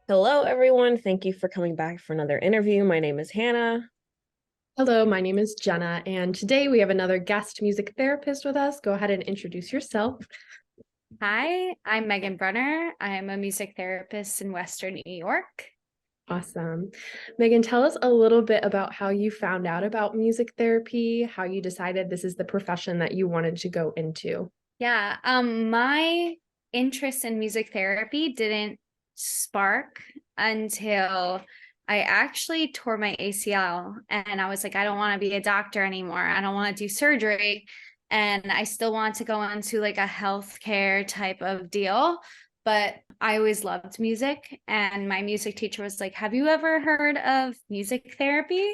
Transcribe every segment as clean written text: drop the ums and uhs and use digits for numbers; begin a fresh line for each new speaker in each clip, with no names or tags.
Hello, everyone. Thank you for coming back for another interview. My name is Hannah.
Hello, my name is Jenna, and today we have another guest music therapist with us. Go ahead and introduce yourself.
Hi, I'm Megan Brunner. I'm a music therapist in Western New York.
Awesome. Megan, tell us a little bit about how you found out about music therapy, how you decided this is the profession that you wanted to go into.
Yeah, my interest in music therapy didn't spark until I actually tore my ACL, and I was like, I don't want to be a doctor anymore. I don't want to do surgery. And I still want to go into like a healthcare type of deal. But I always loved music. And my music teacher was like, have you ever heard of music therapy?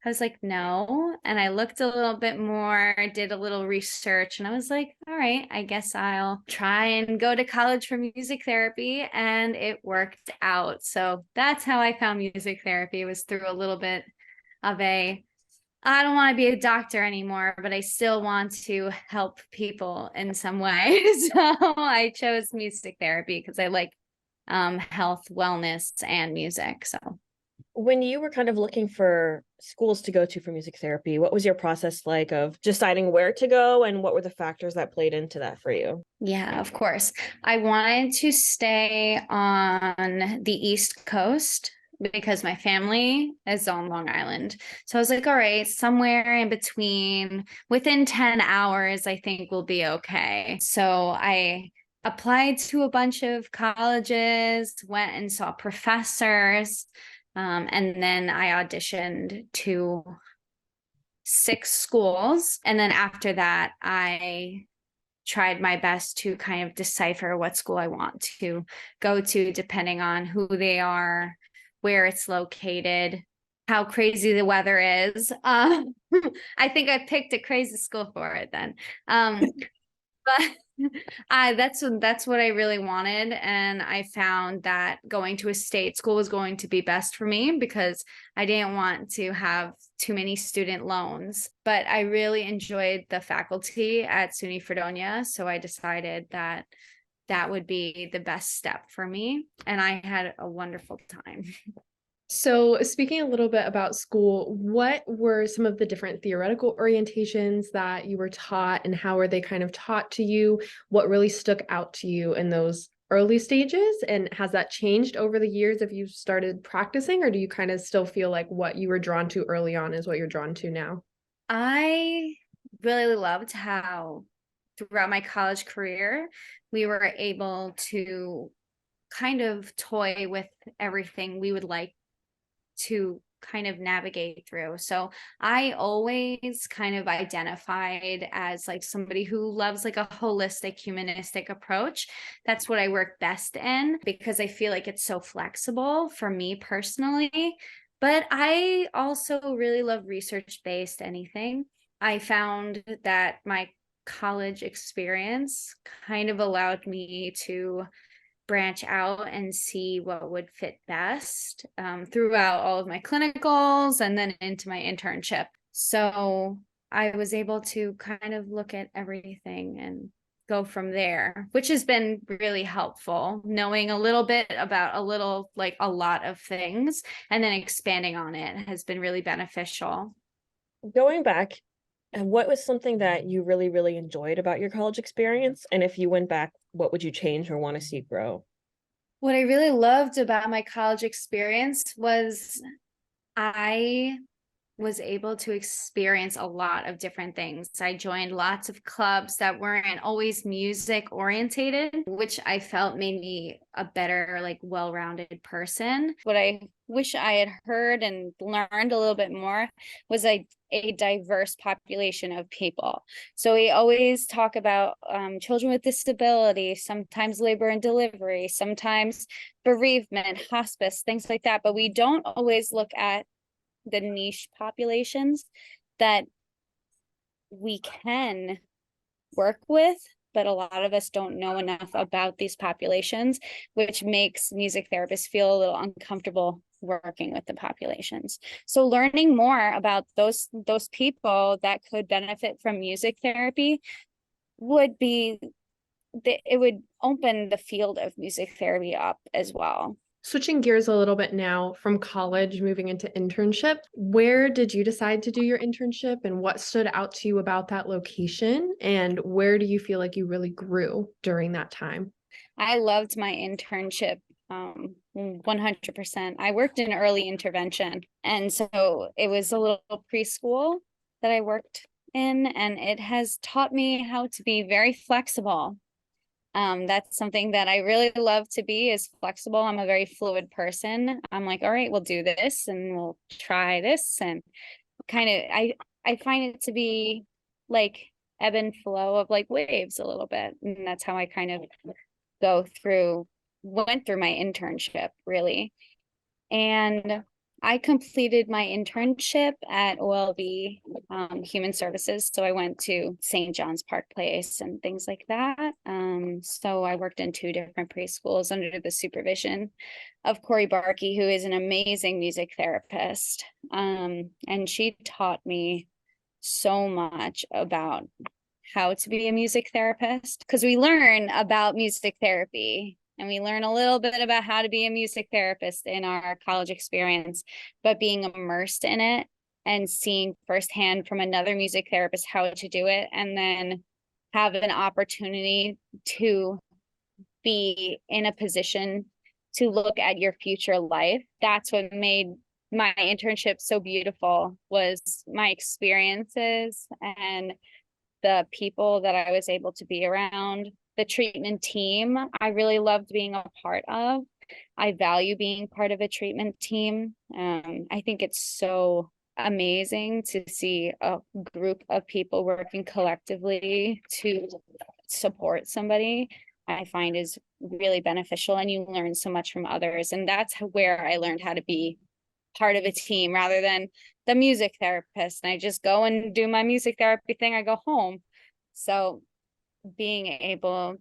I was like, no. And I looked a little bit more, did a little research, and I was like, all right, I guess I'll try and go to college for music therapy. And it worked out. So that's how I found music therapy, was through a little bit of I don't want to be a doctor anymore, but I still want to help people in some way. So I chose music therapy because I like health, wellness, and music. So
When you were kind of looking for schools to go to for music therapy, what was your process like of deciding where to go, and what were the factors that played into that for you?
yeah, of course. I wanted to stay on the East Coast because my family is on Long Island. So I was like, all right, somewhere in between, within 10 hours, I think we'll be okay. So I applied to a bunch of colleges, went and saw professors, and then I auditioned to 6 schools. And then after that, I tried my best to kind of decipher what school I want to go to, depending on who they are, where it's located, how crazy the weather is. I think I picked a crazy school for it then. But that's what I really wanted, and I found that going to a state school was going to be best for me because I didn't want to have too many student loans. But I really enjoyed the faculty at SUNY Fredonia, so I decided that that would be the best step for me, and I had a wonderful time.
So, speaking a little bit about school, what were some of the different theoretical orientations that you were taught, and how were they kind of taught to you? What really stuck out to you in those early stages? And has that changed over the years if you started practicing, or do you kind of still feel like what you were drawn to early on is what you're drawn to now?
I really loved how throughout my college career, we were able to kind of toy with everything we would like to kind of navigate through. So I always kind of identified as like somebody who loves like a holistic humanistic approach. That's what I work best in because I feel like it's so flexible for me personally. But I also really love research-based anything. I found that my college experience kind of allowed me to branch out and see what would fit best throughout all of my clinicals and then into my internship. So I was able to kind of look at everything and go from there, which has been really helpful, knowing a little bit about like a lot of things and then expanding on it has been really beneficial.
Going back, what was something that you really, really enjoyed about your college experience? And if you went back, what would you change or want to see grow?
What I really loved about my college experience was I was able to experience a lot of different things. I joined lots of clubs that weren't always music orientated, which I felt made me a better, like, well-rounded person. What I wish I had heard and learned a little bit more was a diverse population of people. So we always talk about children with disabilities, sometimes labor and delivery, sometimes bereavement, hospice, things like that. But we don't always look at the niche populations that we can work with, but a lot of us don't know enough about these populations, which makes music therapists feel a little uncomfortable working with the populations. So learning more about those people that could benefit from music therapy would be it would open the field of music therapy up as well.
Switching gears a little bit now from college, moving into internship, where did you decide to do your internship and what stood out to you about that location? And where do you feel like you really grew during that time?
I loved my internship 100%. I worked in early intervention. And so it was a little preschool that I worked in, and it has taught me how to be very flexible. That's something that I really love to be, is flexible. I'm a very fluid person. I'm like, all right, we'll do this and we'll try this. And kind of, I find it to be like ebb and flow of like waves a little bit. And that's how I kind of went through my internship really. And I completed my internship at OLB Human Services. So I went to St. John's Park Place and things like that. So I worked in 2 different preschools under the supervision of Corey Barkey, who is an amazing music therapist. And she taught me so much about how to be a music therapist, because we learn about music therapy and we learn a little bit about how to be a music therapist in our college experience, but being immersed in it and seeing firsthand from another music therapist how to do it, and then have an opportunity to be in a position to look at your future life. That's what made my internship so beautiful, was my experiences and the people that I was able to be around. The treatment team, I really loved being a part of. I value being part of a treatment team. I think it's so amazing to see a group of people working collectively to support somebody. I find is really beneficial, and you learn so much from others. And that's where I learned how to be part of a team rather than the music therapist. And I just go and do my music therapy thing, I go home. So being able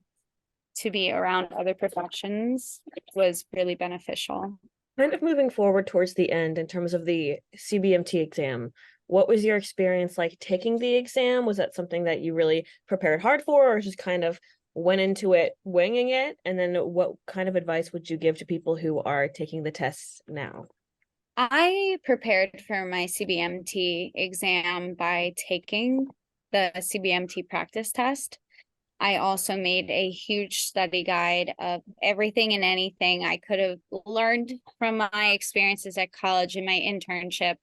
to be around other professions was really beneficial.
Kind of moving forward towards the end in terms of the CBMT exam, what was your experience like taking the exam? Was that something that you really prepared hard for, or just kind of went into it winging it? And then what kind of advice would you give to people who are taking the tests now?
I prepared for my CBMT exam by taking the CBMT practice test. I also made a huge study guide of everything and anything I could have learned from my experiences at college and my internship.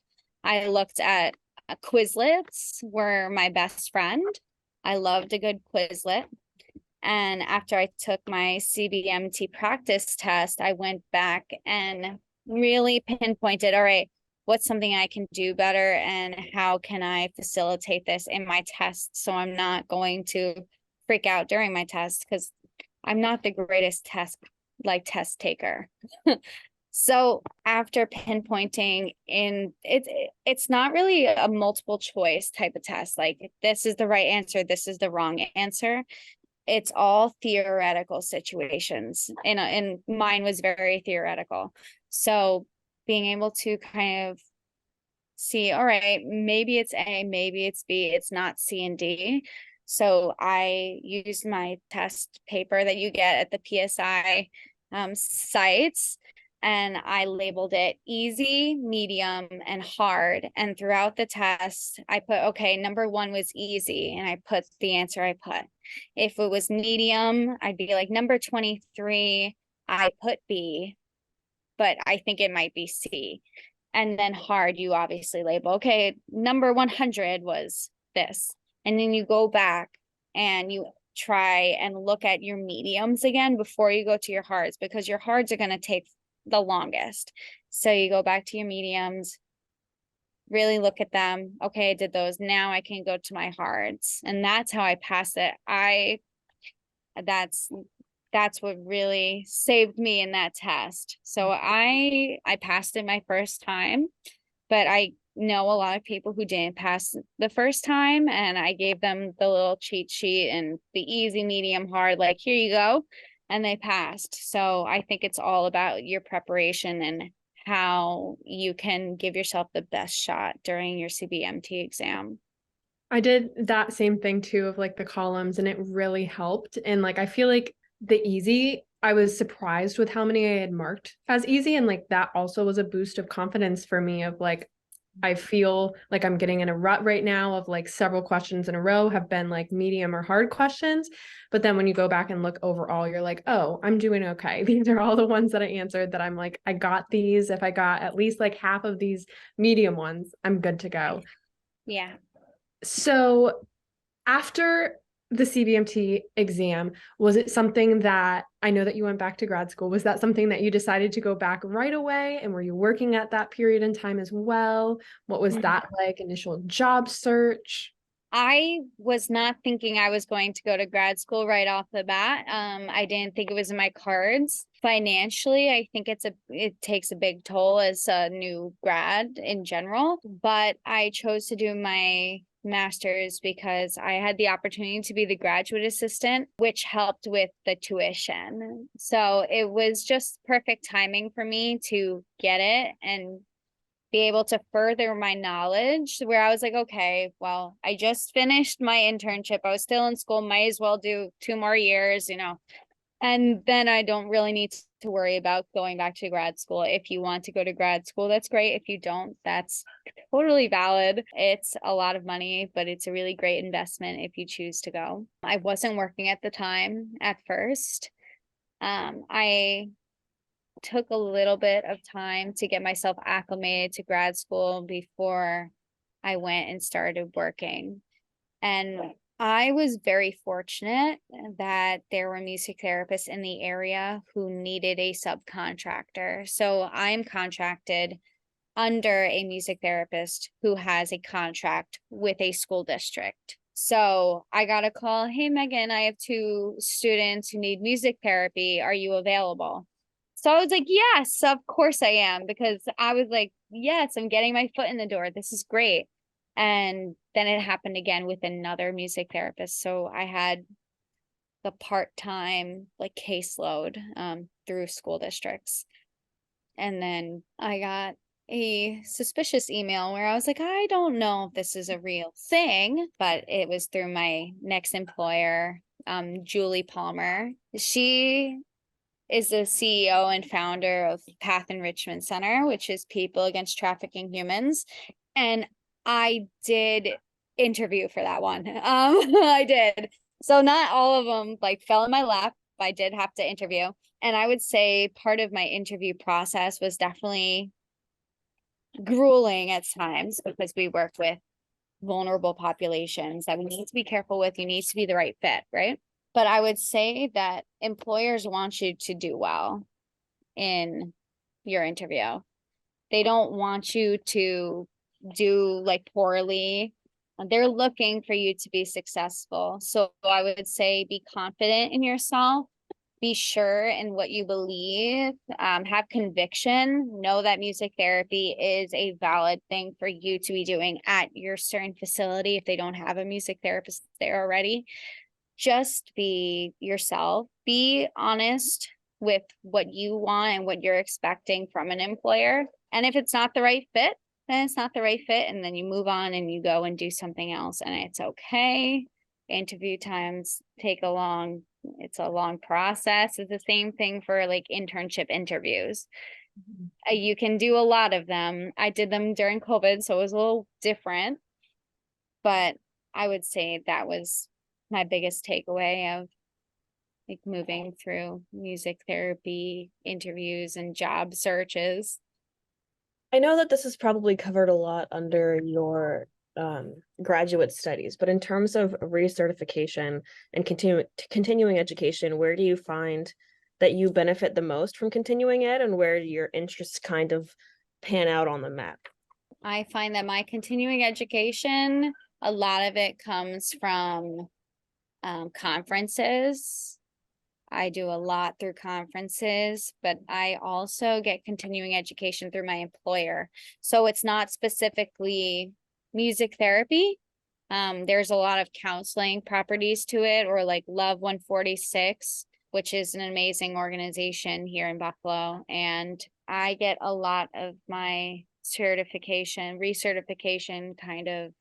I looked at Quizlets were my best friend. I loved a good Quizlet. And after I took my CBMT practice test, I went back and really pinpointed, all right, what's something I can do better and how can I facilitate this in my test so I'm not going to freak out during my test, because I'm not the greatest test taker. So after pinpointing it's not really a multiple choice type of test, like this is the right answer, this is the wrong answer. It's all theoretical situations, and mine was very theoretical. So being able to kind of see, all right, maybe it's A, maybe it's B, it's not C and D. So I used my test paper that you get at the PSI sites, and I labeled it easy, medium, and hard. And throughout the test, I put, okay, number 1 was easy, and I put the answer I put. If it was medium, I'd be like, number 23, I put B, but I think it might be C. And then hard, you obviously label, okay, number 100 was this. And then you go back and you try and look at your mediums again before you go to your hards, because your hards are going to take the longest. So you go back to your mediums, really look at them. Okay, I did those. Now I can go to my hards. And that's how I passed it. That's what really saved me in that test. So I passed it my first time, but I know a lot of people who didn't pass the first time, and I gave them the little cheat sheet and the easy, medium, hard, like, here you go, and they passed. So I think it's all about your preparation and how you can give yourself the best shot during your CBMT exam.
I did that same thing too of like the columns, and it really helped. And like I feel like the easy, I was surprised with how many I had marked as easy. And like that also was a boost of confidence for me of like I feel like I'm getting in a rut right now of like several questions in a row have been like medium or hard questions. But then when you go back and look overall, you're like, oh, I'm doing okay. These are all the ones that I answered that I'm like, I got these. If I got at least like half of these medium ones, I'm good to go.
Yeah.
So after the CBMT exam, was it something that I know that you went back to grad school? Was that something that you decided to go back right away? And were you working at that period in time as well? What was that like? Initial job search?
I was not thinking I was going to go to grad school right off the bat. I didn't think it was in my cards. Financially, I think it takes a big toll as a new grad in general, but I chose to do my master's because I had the opportunity to be the graduate assistant, which helped with the tuition. So it was just perfect timing for me to get it and be able to further my knowledge, where I was like, okay, well, I just finished my internship. I was still in school, might as well do 2 more years, and then I don't really need to worry about going back to grad school. If you want to go to grad school, that's great. If you don't, that's totally valid. It's a lot of money, but it's a really great investment if you choose to go. I wasn't working at the time at first. I took a little bit of time to get myself acclimated to grad school before I went and started working. And I was very fortunate that there were music therapists in the area who needed a subcontractor. So I'm contracted under a music therapist who has a contract with a school district. So I got a call, hey, Megan, I have 2 students who need music therapy. Are you available? So I was like, yes, of course I am, because I was like, yes, I'm getting my foot in the door. This is great. And then it happened again with another music therapist. So I had the part-time like caseload through school districts. And then I got a suspicious email where I was like, I don't know if this is a real thing, but it was through my next employer, Julie Palmer. She is the CEO and founder of Path Enrichment Center, which is People Against Trafficking Humans. And I did interview for that one. I did. So not all of them like fell in my lap. I did have to interview. And I would say part of my interview process was definitely grueling at times, because we work with vulnerable populations that we need to be careful with. You need to be the right fit, right? But I would say that employers want you to do well in your interview. They don't want you to do like poorly. They're looking for you to be successful. So I would say be confident in yourself, be sure in what you believe, have conviction, know that music therapy is a valid thing for you to be doing at your certain facility if they don't have a music therapist there already. Just be yourself, be honest with what you want and what you're expecting from an employer. And if it's not the right fit, then it's not the right fit. And then you move on and you go and do something else, and it's okay. Interview times take it's a long process. It's the same thing for like internship interviews. You can do a lot of them. I did them during COVID, so it was a little different, but I would say that was my biggest takeaway of like moving through music therapy interviews and job searches.
I know that this is probably covered a lot under your graduate studies, but in terms of recertification and continuing education, where do you find that you benefit the most from continuing it, and where do your interests kind of pan out on the map?
I find that my continuing education, a lot of it comes from conferences. I do a lot through conferences, but I also get continuing education through my employer. So it's not specifically music therapy. There's a lot of counseling properties to it, or like Love 146, which is an amazing organization here in Buffalo. And I get a lot of my recertification kind of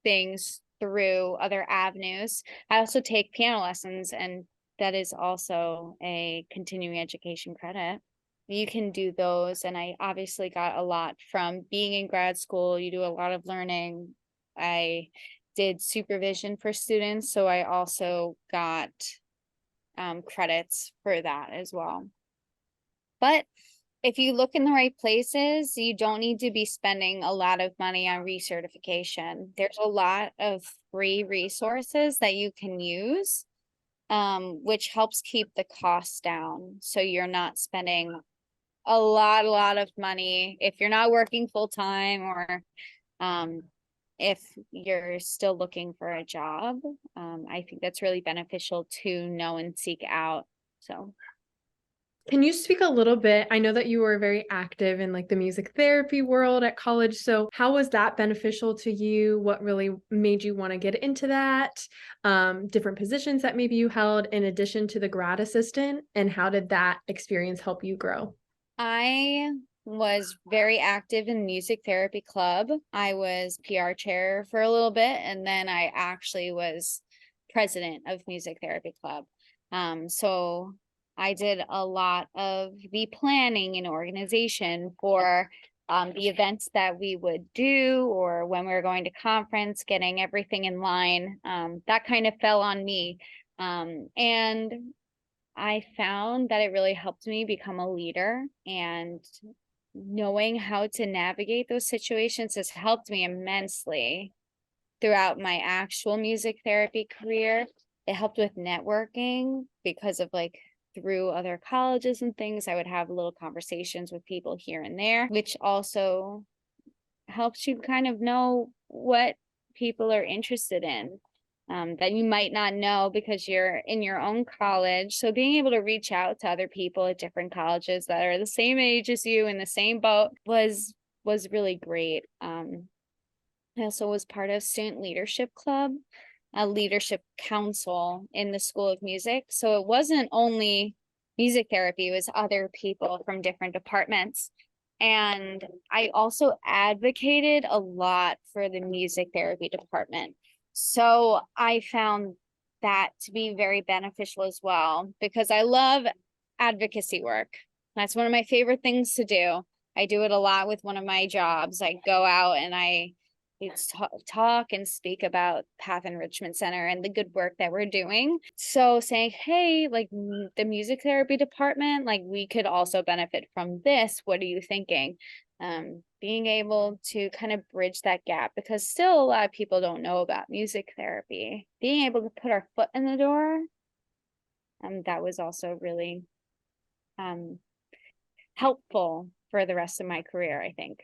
things through other avenues. I also take piano lessons, and that is also a continuing education credit. You can do those, and I obviously got a lot from being in grad school. You do a lot of learning. I did supervision for students, so I also got credits for that as well. But if you look in the right places, you don't need to be spending a lot of money on recertification. There's a lot of free resources that you can use, which helps keep the costs down. So you're not spending a lot of money if you're not working full time, or if you're still looking for a job. I think that's really beneficial to know and seek out. So
Can you speak a little bit? I know that you were very active in like the music therapy world at college. So how was that beneficial to you? What really made you want to get into that? Different positions that maybe you held in addition to the grad assistant, and how did that experience help you grow?
I was very active in music therapy club. I was PR chair for a little bit, and then I actually was president of music therapy club. So I did a lot of the planning and organization for the events that we would do, or when we were going to conference, getting everything in line. That kind of fell on me. And I found that it really helped me become a leader, and knowing how to navigate those situations has helped me immensely throughout my actual music therapy career. It helped with networking because of like through other colleges and things, I would have little conversations with people here and there, which also helps you kind of know what people are interested in. That you might not know because you're in your own college. So being able to reach out to other people at different colleges that are the same age as you in the same boat was really great. I also was part of student leadership club, a leadership council in the School of Music. So it wasn't only music therapy, it was other people from different departments. And I also advocated a lot for the music therapy department. So I found that to be very beneficial as well, because I love advocacy work. That's one of my favorite things to do. I do it a lot with one of my jobs. I go out and I talk and speak about Path Enrichment Center and the good work that we're doing. So saying, hey, like the music therapy department, like we could also benefit from this. What are you thinking? Being able to kind of bridge that gap, because still a lot of people don't know about music therapy. Being able to put our foot in the door, that was also really helpful for the rest of my career, I think.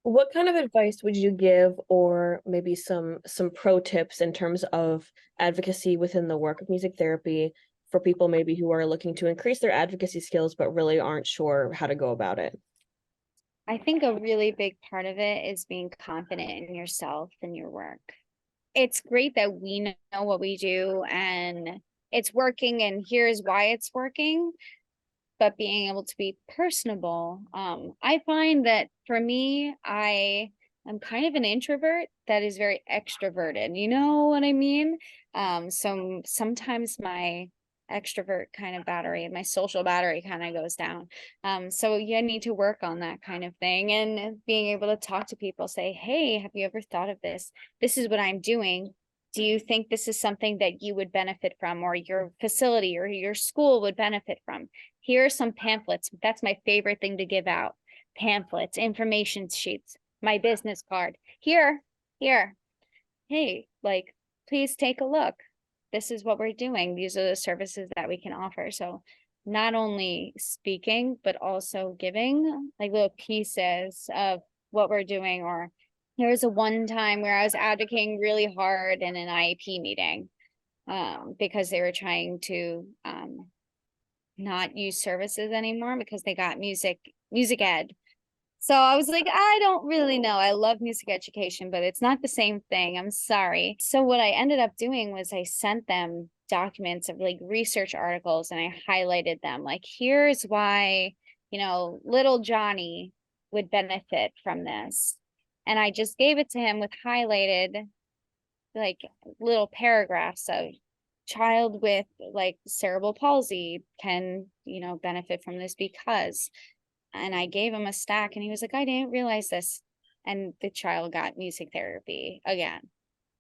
What kind of advice would you give, or maybe some pro tips in terms of advocacy within the work of music therapy for people maybe who are looking to increase their advocacy skills but really aren't sure how to go about it?
I think a really big part of it is being confident in yourself and your work. It's great that we know what we do and it's working and here's why it's working, but being able to be personable. I find that for me, I'm kind of an introvert that is very extroverted. You know what I mean? So sometimes my extrovert kind of battery, my social battery kind of goes down. So you need to work on that kind of thing, and being able to talk to people, say, hey, have you ever thought of this? This is what I'm doing. Do you think this is something that you would benefit from, or your facility or your school would benefit from? Here are some pamphlets. That's my favorite thing to give out. Pamphlets, information sheets, my business card. Here. Hey, like, please take a look. This is what we're doing. These are the services that we can offer. So not only speaking, but also giving like little pieces of what we're doing. Or there was a one time where I was advocating really hard in an IEP meeting because they were trying to not use services anymore because they got music ed. So I was like, I don't really know. I love music education, but it's not the same thing. I'm sorry. So what I ended up doing was I sent them documents of like research articles, and I highlighted them. Like, here's why, little Johnny would benefit from this. And I just gave it to him with highlighted like little paragraphs of child with like cerebral palsy can, benefit from this because, and I gave him a stack and he was like, I didn't realize this. And the child got music therapy again.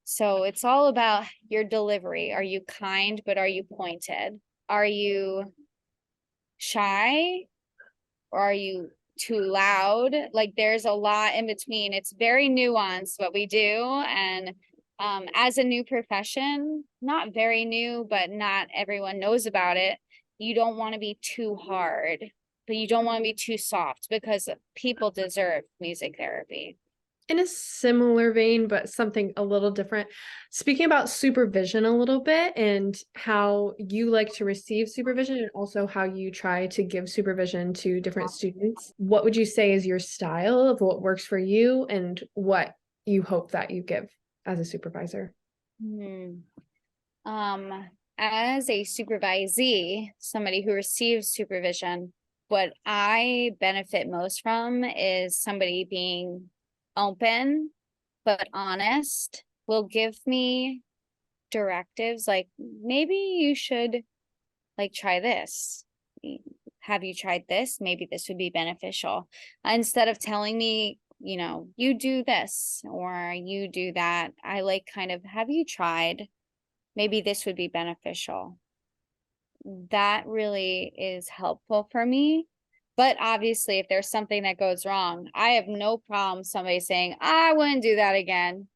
So it's all about your delivery. Are you kind, but are you pointed? Are you shy or are you too loud? Like there's a lot in between. It's very nuanced what we do. And as a new profession, not very new, but not everyone knows about it. You don't want to be too hard, but you don't want to be too soft because people deserve music therapy.
In a similar vein, but something a little different, speaking about supervision a little bit and how you like to receive supervision and also how you try to give supervision to different students, what would you say is your style of what works for you and what you hope that you give as a supervisor?
As a supervisee, somebody who receives supervision, what I benefit most from is somebody being open but honest, will give me directives like maybe you should like try this. Have you tried this? Maybe this would be beneficial. Instead of telling me, you do this or you do that, I like kind of, have you tried? Maybe this would be beneficial. That really is helpful for me. But obviously, if there's something that goes wrong, I have no problem somebody saying, I wouldn't do that again.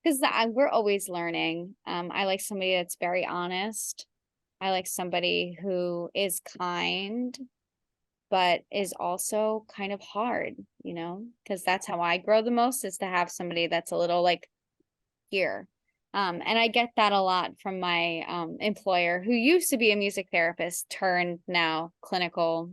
Because we're always learning. I like somebody that's very honest. I like somebody who is kind, but is also kind of hard, because that's how I grow the most, is to have somebody that's a little like here. And I get that a lot from my employer, who used to be a music therapist turned now clinical,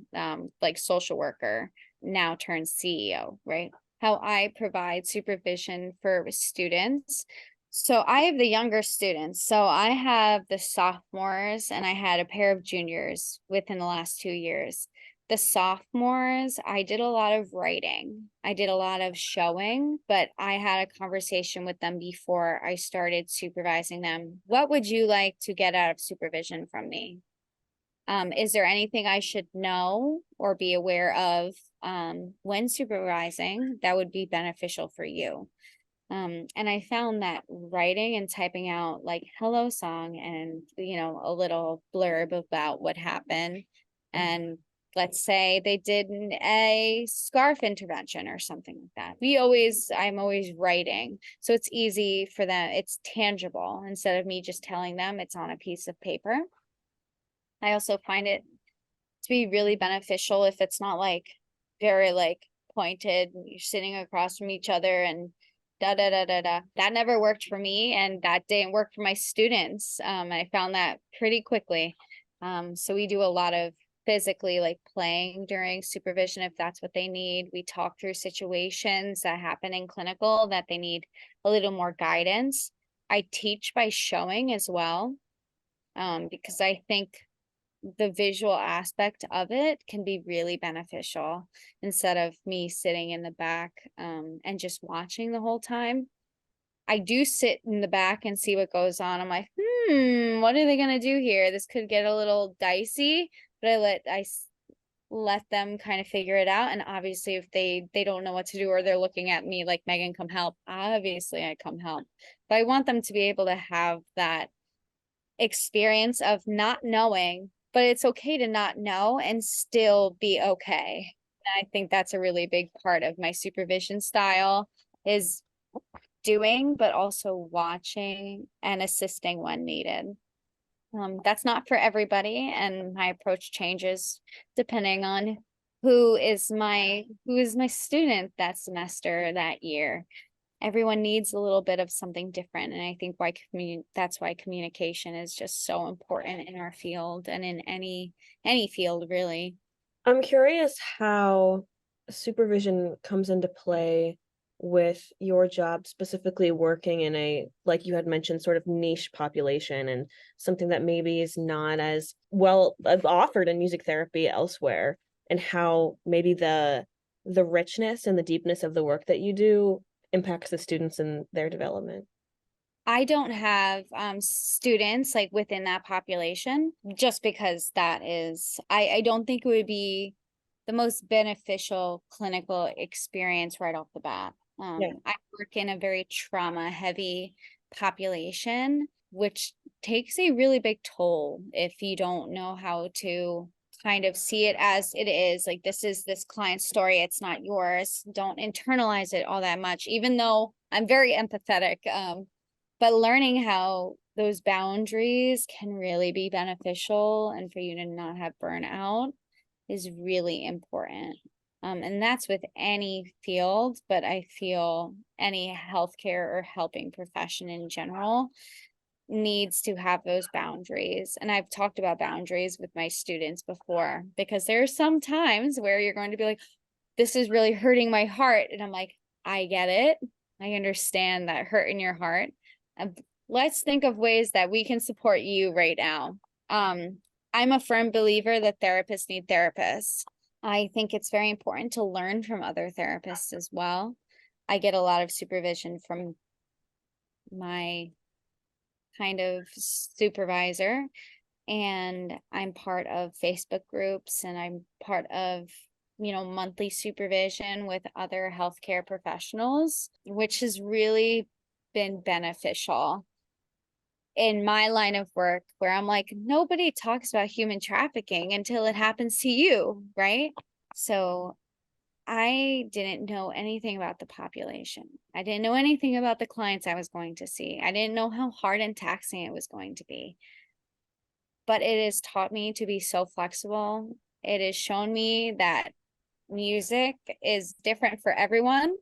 like social worker, now turned CEO, right? How I provide supervision for students. So I have the younger students. So I have the sophomores and I had a pair of juniors within the last 2 years. The sophomores, I did a lot of writing. I did a lot of showing, but I had a conversation with them before I started supervising them. What would you like to get out of supervision from me? Is there anything I should know or be aware of when supervising that would be beneficial for you? And I found that writing and typing out like hello song and, a little blurb about what happened. And let's say they did a scarf intervention or something like that. I'm always writing. So it's easy for them. It's tangible instead of me just telling them it's on a piece of paper. I also find it to be really beneficial if it's not like very like pointed, you're sitting across from each other and da da da da da. That never worked for me, and that didn't work for my students. I found that pretty quickly. So we do a lot of physically like playing during supervision if that's what they need. We talk through situations that happen in clinical that they need a little more guidance. I teach by showing as well, because I think the visual aspect of it can be really beneficial instead of me sitting in the back and just watching the whole time. I do sit in the back and see what goes on. I'm like, what are they gonna do here? This could get a little dicey, but I let them kind of figure it out. And obviously, if they don't know what to do or they're looking at me like, Megan, come help. Obviously, I come help. But I want them to be able to have that experience of not knowing, but it's okay to not know and still be okay. And I think that's a really big part of my supervision style, is doing, but also watching and assisting when needed. That's not for everybody, and my approach changes depending on who is my student that semester, that year. Everyone needs a little bit of something different, and I think that's why communication is just so important in our field and in any field, really.
I'm curious how supervision comes into play with your job, specifically working in a, like you had mentioned, sort of niche population and something that maybe is not as well offered in music therapy elsewhere, and how maybe the richness and the deepness of the work that you do impacts the students and their development.
I don't have students like within that population, just because that is, I don't think it would be the most beneficial clinical experience right off the bat.
Yeah.
I work in a very trauma heavy population, which takes a really big toll if you don't know how to kind of see it as it is. Like, this is this client's story, it's not yours. Don't internalize it all that much, even though I'm very empathetic. But learning how those boundaries can really be beneficial and for you to not have burnout is really important. And that's with any field, but I feel any healthcare or helping profession in general needs to have those boundaries. And I've talked about boundaries with my students before, because there are some times where you're going to be like, this is really hurting my heart. And I'm like, I get it. I understand that hurt in your heart. Let's think of ways that we can support you right now. I'm a firm believer that therapists need therapists. I think it's very important to learn from other therapists as well. I get a lot of supervision from my kind of supervisor, and I'm part of Facebook groups, and I'm part of, monthly supervision with other healthcare professionals, which has really been beneficial in my line of work, where I'm like, nobody talks about human trafficking until it happens to you, right? So I didn't know anything about the population. I didn't know anything about the clients I was going to see. I didn't know how hard and taxing it was going to be. But it has taught me to be so flexible. It has shown me that music is different for everyone.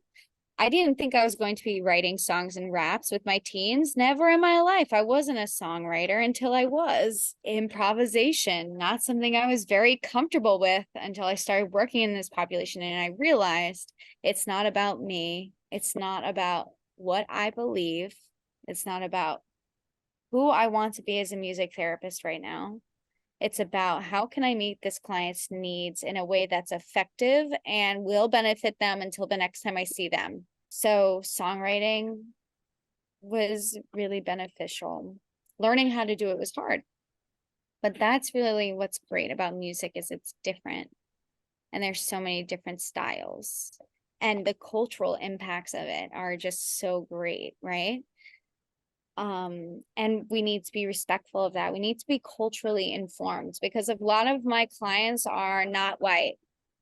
I didn't think I was going to be writing songs and raps with my teens. Never in my life. I wasn't a songwriter until I was. Improvisation, not something I was very comfortable with until I started working in this population. And I realized it's not about me. It's not about what I believe. It's not about who I want to be as a music therapist right now. It's about how can I meet this client's needs in a way that's effective and will benefit them until the next time I see them. So songwriting was really beneficial. Learning how to do it was hard. But that's really what's great about music, is it's different. And there's so many different styles. And the cultural impacts of it are just so great, right? And we need to be respectful of that. We need to be culturally informed, because a lot of my clients are not white.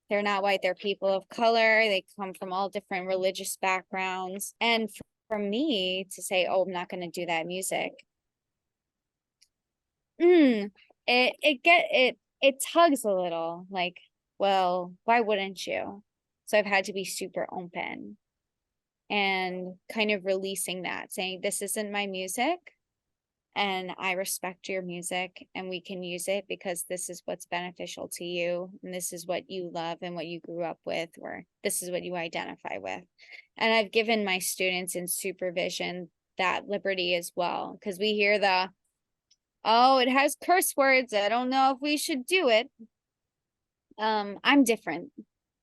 They're not white. They're people of color. They come from all different religious backgrounds. And for me to say, oh, I'm not going to do that music, it tugs a little, like, well, why wouldn't you? So I've had to be super open and kind of releasing that, saying, this isn't my music, and I respect your music, and we can use it because this is what's beneficial to you, and this is what you love and what you grew up with, or this is what you identify with. And I've given my students in supervision that liberty as well, because we hear oh, it has curse words, I don't know if we should do it. I'm different.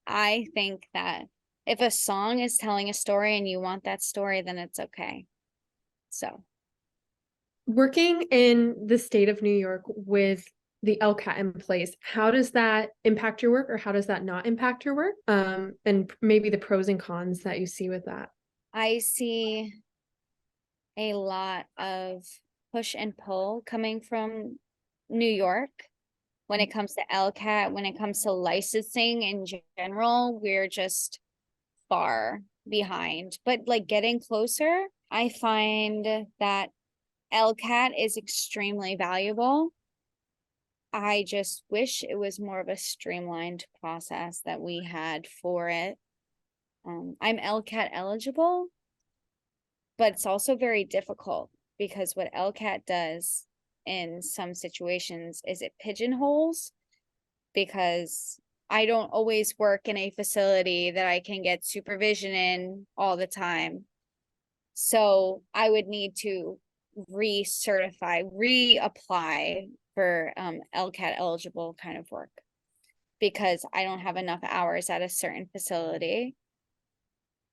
I think that if a song is telling a story and you want that story, then it's okay. So
Working in the state of New York with the LCAT in place, how does that impact your work, or how does that not impact your work? And maybe the pros and cons that you see with that.
I see a lot of push and pull coming from New York when it comes to LCAT, when it comes to licensing in general. We're just far behind, but like getting closer. I find that LCAT is extremely valuable. I just wish it was more of a streamlined process that we had for it. I'm LCAT eligible, but it's also very difficult, because what LCAT does in some situations is it pigeonholes, because I don't always work in a facility that I can get supervision in all the time. So I would need to reapply for LCAT eligible kind of work, because I don't have enough hours at a certain facility,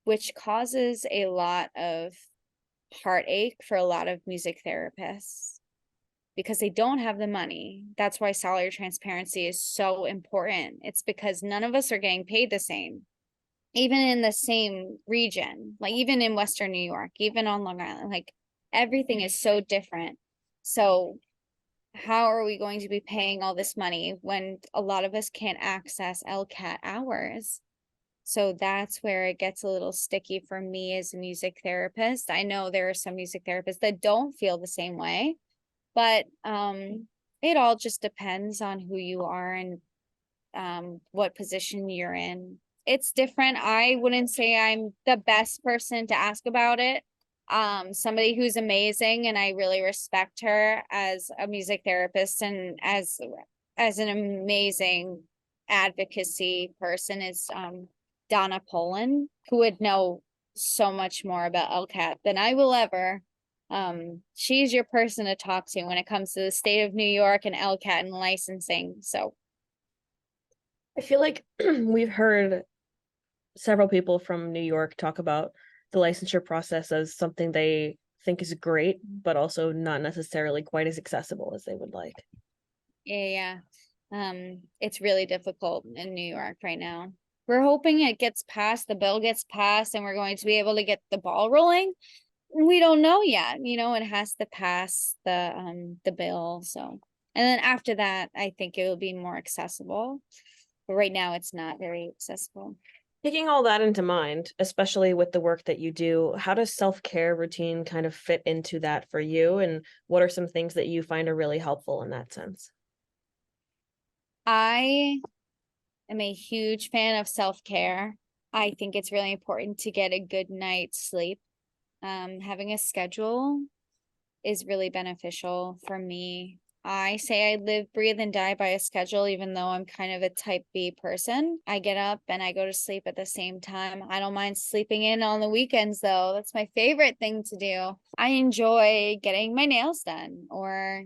which causes a lot of heartache for a lot of music therapists because they don't have the money. That's why salary transparency is so important. It's because none of us are getting paid the same, even in the same region, like even in Western New York, even on Long Island, like everything is so different. So how are we going to be paying all this money when a lot of us can't access LCAT hours? So that's where it gets a little sticky for me as a music therapist. I know there are some music therapists that don't feel the same way, but it all just depends on who you are and what position you're in. It's different. I wouldn't say I'm the best person to ask about it. Somebody who's amazing and I really respect her as a music therapist and as an amazing advocacy person is Donna Poland, who would know so much more about LCAT than I will ever. She's your person to talk to when it comes to the state of New York and LCAT and licensing. So
I feel like we've heard several people from New York talk about the licensure process as something they think is great, but also not necessarily quite as accessible as they would like.
yeah. It's really difficult in New York right now. We're hoping it gets passed, the bill gets passed, and we're going to be able to get the ball rolling. We don't know yet, it has to pass the bill. So, and then after that, I think it will be more accessible. But right now it's not very accessible.
Taking all that into mind, especially with the work that you do, how does self-care routine kind of fit into that for you? And what are some things that you find are really helpful in that sense?
I am a huge fan of self-care. I think it's really important to get a good night's sleep. Having a schedule is really beneficial for me. I say I live, breathe, and die by a schedule, even though I'm kind of a type B person. I get up and I go to sleep at the same time. I don't mind sleeping in on the weekends, though. That's my favorite thing to do. I enjoy getting my nails done or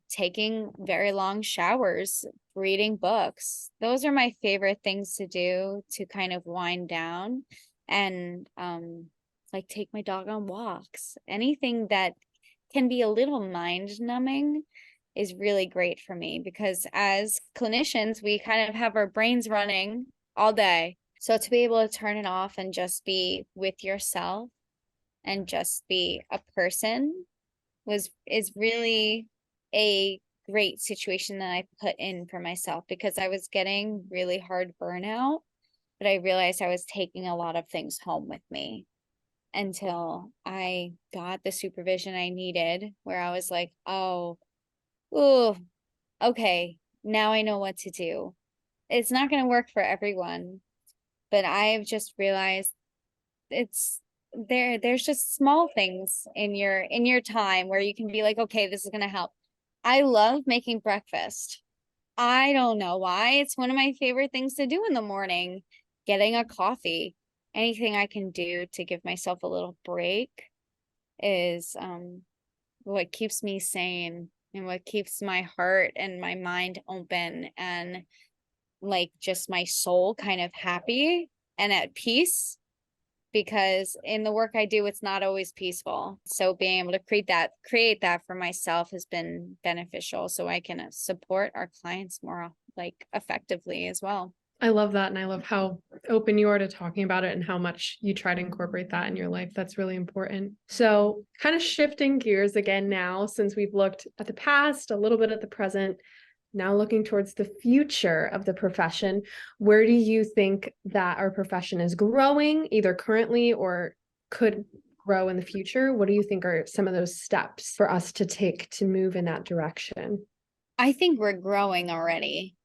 taking very long showers, reading books. Those are my favorite things to do to kind of wind down and like take my dog on walks. Anything that can be a little mind numbing is really great for me because as clinicians, we kind of have our brains running all day. So to be able to turn it off and just be with yourself and just be a person is really a great situation that I put in for myself because I was getting really hard burnout, but I realized I was taking a lot of things home with me until I got the supervision I needed where I was like, oh, okay, now I know what to do. It's not going to work for everyone, but I've just realized there's just small things in your time where you can be like, okay, this is going to help. I love making breakfast. I don't know why. It's one of my favorite things to do in the morning, getting a coffee. Anything I can do to give myself a little break is what keeps me sane and what keeps my heart and my mind open and like just my soul kind of happy and at peace because in the work I do it's not always peaceful. So being able to create that for myself has been beneficial so I can support our clients more like effectively as well.
I love that. And I love how open you are to talking about it and how much you try to incorporate that in your life. That's really important. So kind of shifting gears again now, since we've looked at the past, a little bit at the present, now looking towards the future of the profession, where do you think that our profession is growing, either currently or could grow in the future? What do you think are some of those steps for us to take to move in that direction?
I think we're growing already.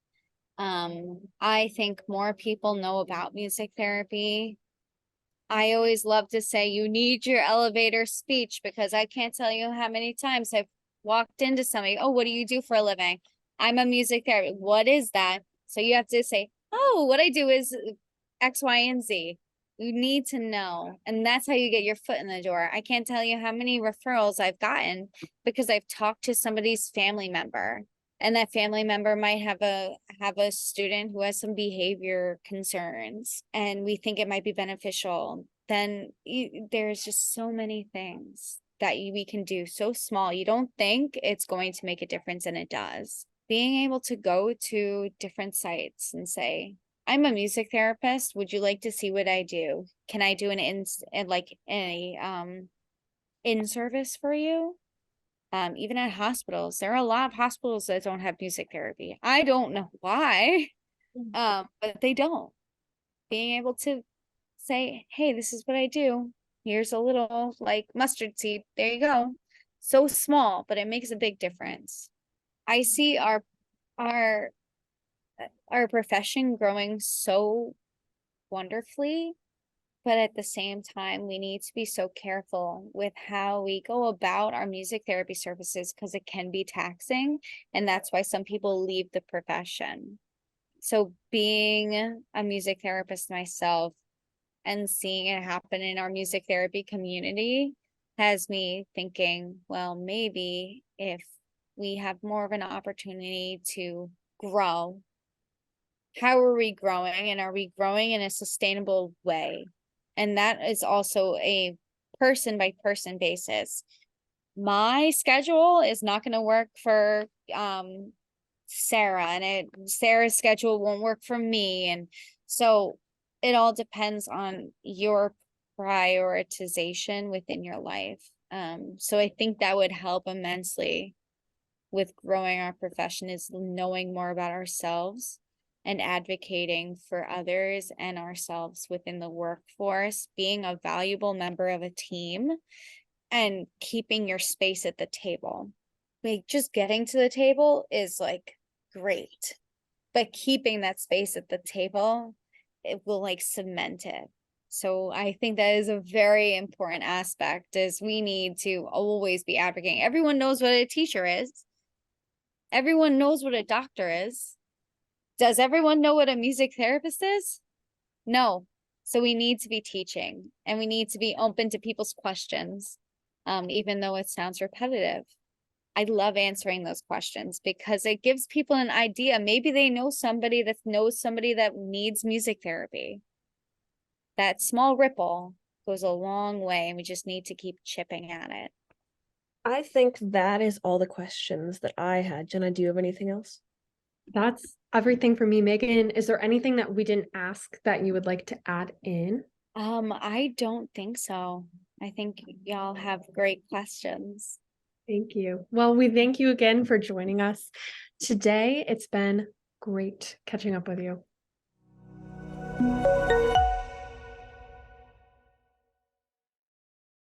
I think more people know about music therapy. I always love to say you need your elevator speech because I can't tell you how many times I've walked into somebody, oh, what do you do for a living? I'm a music therapist. What is that? So you have to say, oh, what I do is X, Y, and Z. You need to know. And that's how you get your foot in the door. I can't tell you how many referrals I've gotten because I've talked to somebody's family member. And that family member might have a student who has some behavior concerns and we think it might be beneficial then there's just so many things that we can do so small. You don't think it's going to make a difference, and it does. Being able to go to different sites and say, I'm a music therapist. Would you like to see what I do? Can I do an in service for you? Even at hospitals, there are a lot of hospitals that don't have music therapy. I don't know why, but they don't. Being able to say, hey, this is what I do. Here's a little like mustard seed. There you go. So small, but it makes a big difference. I see our profession growing so wonderfully, but at the same time, we need to be so careful with how we go about our music therapy services, because it can be taxing, and that's why some people leave the profession. So being a music therapist myself and seeing it happen in our music therapy community has me thinking, well, maybe if we have more of an opportunity to grow, how are we growing, and are we growing in a sustainable way? And that is also a person by person basis. My schedule is not going to work for Sarah, and Sarah's schedule won't work for me. And so it all depends on your prioritization within your life. So I think that would help immensely with growing our profession, is knowing more about ourselves and advocating for others and ourselves within the workforce, being a valuable member of a team, and keeping your space at the table. Like, just getting to the table is like great, but keeping that space at the table, it will like cement it. So I think that is a very important aspect, is we need to always be advocating. Everyone knows what a teacher is. Everyone knows what a doctor is. Does everyone know what a music therapist is? No. So we need to be teaching, and we need to be open to people's questions, even though it sounds repetitive. I love answering those questions because it gives people an idea. Maybe they know somebody that needs music therapy. That small ripple goes a long way, and we just need to keep chipping at it.
I think that is all the questions that I had. Jenna, do you have anything else?
That's everything for me. Megan, is there anything that we didn't ask that you would like to add in?
I don't think so. I think y'all have great questions.
Thank you. Well, we thank you again for joining us today. It's been great catching up with you.